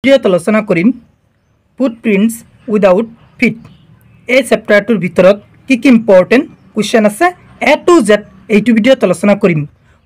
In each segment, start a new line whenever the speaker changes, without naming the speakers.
ভিডিওত আলোচনা কৰিম footprints without fit. এই চেপ্টাৰটোৰ ভিতৰত কি কি ইম্পৰ্টেণ্ট কুৱেশ্যন আছে এ টু জেড এইটো ভিডিওত আলোচনা কৰিম।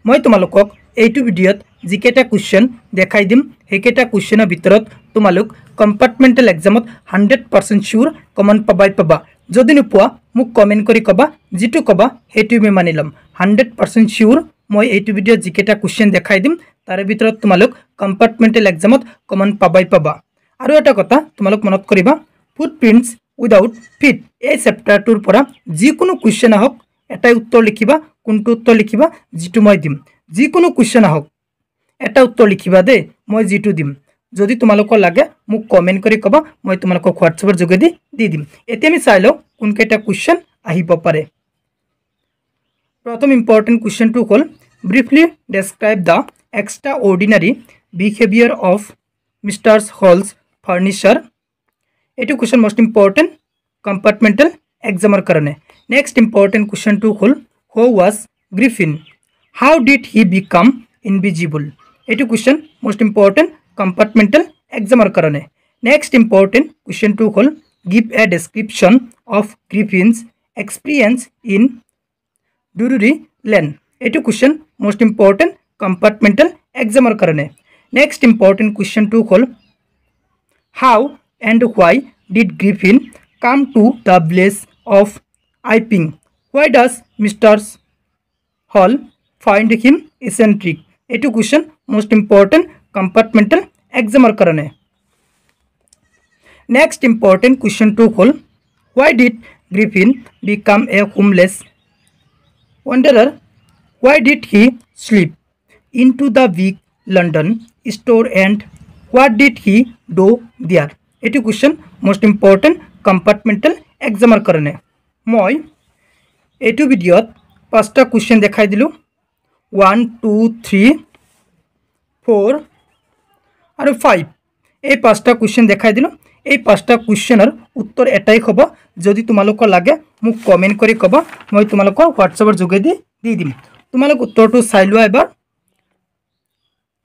মই তোমালোকক এইটো ভিডিওত যিকেইটা কুৱেশ্যন দেখাই দিম সেইকেইটা কুৱেশ্যনৰ ভিতৰত তোমালোক কম্পাৰ্টমেণ্টেল এক্সামত 100% চিয়ৰ কমন পাবা। যদি নোপোৱা মোক কমেণ্ট কৰি ক'বা, যিটো ক'বা সেইটো মই মানি ল'ম। 100% চিয়ৰ মই এইটো ভিডিওত যিকেইটা কুৱেশ্যন দেখাই দিম তাৰে ভিতৰত তোমালোক কম্পাৰ্টমেণ্টেল এক্সামত কমন পাবা। আৰু এটা কথা তোমালোক মনত কৰিবা, ফুটপ্ৰিণ্টছ উইদাউট ফিট এই চেপ্টাৰটোৰ পৰা যিকোনো কুৱেশ্যন আহক এটাই উত্তৰ লিখিবা। কোনটো উত্তৰ লিখিবা? যিটো মই দিম। যিকোনো কুৱেশ্যন আহক এটা উত্তৰ লিখিবা দেই, মই যিটো দিম। যদি তোমালোকৰ লাগে মোক কমেণ্ট কৰি ক'বা, মই তোমালোকক হোৱাটছএপৰ যোগেদি দি দিম। এতিয়া আমি চাই লওঁ কোনকেইটা কুৱেশ্যন আহিব পাৰে। প্ৰথম ইম্পৰ্টেণ্ট কুৱেশ্যনটো হ'ল briefly describe the extraordinary behaviour of mister Hall's furniture. এইটো কুৱেশ্যন মষ্ট ইম্পৰ্টেণ্ট কম্পাৰ্টমেণ্টেল এক্সামৰ কাৰণে। নেক্সট ইম্পৰ্টেণ্ট কুৱেশ্যনটো হ'ল who was Griffin, how did he become invisible. এইটো কুৱেশ্যন মষ্ট ইম্পৰ্টেণ্ট কম্পাৰ্টমেণ্টেল এক্সামৰ কাৰণে। নেক্সট ইম্পৰ্টেণ্ট কুৱেশ্যনটো হ'ল give a description of Griffin's experience in Drury Lane. এইটো কুৱেশ্যন মষ্ট ইম্পৰ্টেণ্ট কম্পাৰ্টমেণ্টেল এক্সামৰ কাৰণে। নেক্সট ইম্পৰ্টেণ্ট কুৱেশ্যনটো হ'ল how and why did Griffin come to the village of Iping, why does Mister Hall find him eccentric. এইটো question most important compartmental এক্সামৰ কাৰণে। Next important কুৱেশ্যনটো হ'ল why did Griffin become a homeless wanderer, why did he slip into the big London store and what did he do there? এইটো question most important compartmental এক্সামৰ কাৰণে। মই এইটো ভিডিঅ'ত 5টা কুৱেশ্যন দেখাই দিলোঁ, 1, 2, 3, 4 আৰু 5। এই 5টা কুৱেশ্যন দেখাই দিলোঁ। এই 5টা কুৱেশ্যনৰ উত্তৰ এটাই হ'ব। যদি তোমালোকৰ লাগে মোক কমেণ্ট কৰি ক'বা, মই তোমালোকৰ হোৱাটছএপৰ যোগেদি দি দিম। তোমালোক উত্তৰটো চাই লোৱা এবাৰ,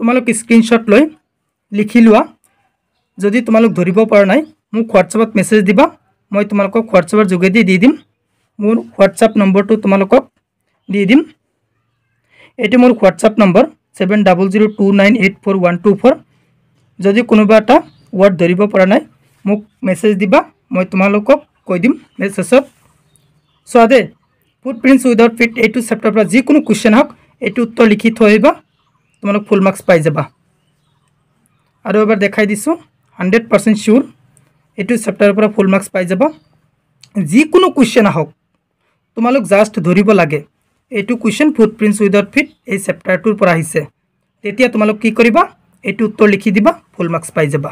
তোমালোক স্ক্ৰীনশ্বট লৈ লিখি লোৱা। যদি তোমালোক ধৰিব পৰা নাই মোক হোৱাটছএপত মেছেজ দিবা, মই তোমালোকক হোৱাটছএপৰ যোগেদি দি দিম। মোৰ হোৱাটছএপ নম্বৰটো তোমালোকক দি দিম। এইটো মোৰ হোৱাটছএপ নম্বৰ 7002984124। যদি কোনোবা এটা ৱৰ্ড ধৰিব পৰা নাই মোক মেছেজ দিবা, মই তোমালোকক কৈ দিম মেছেজত। চোৱা দেই, ফুটপ্ৰিণ্টছ উইদাউট ফিট এইটো চেপ্টাৰৰ পৰা যিকোনো কুৱেশ্যন হওক এইটো উত্তৰ লিখি থৈ আহিবা, তোমালোক ফুল মাৰ্কছ পাই যাবা। আৰু এবাৰ দেখাই দিছোঁ 100% চিয়ৰ এইটো চেপ্টাৰৰ পৰা ফুল মাৰ্কছ পাই যাবা। যিকোনো কুৱেশ্যন আহক তোমালোক জাষ্ট ধৰিব লাগে এইটো কুৱেশ্যন ফুটপ্ৰিণ্টছ উইদাউট ফিট এই চেপ্টাৰটোৰ পৰা আহিছে। তেতিয়া তোমালোক কি কৰিবা, এইটো উত্তৰ লিখি দিবা, ফুল মাৰ্কছ পাই যাবা।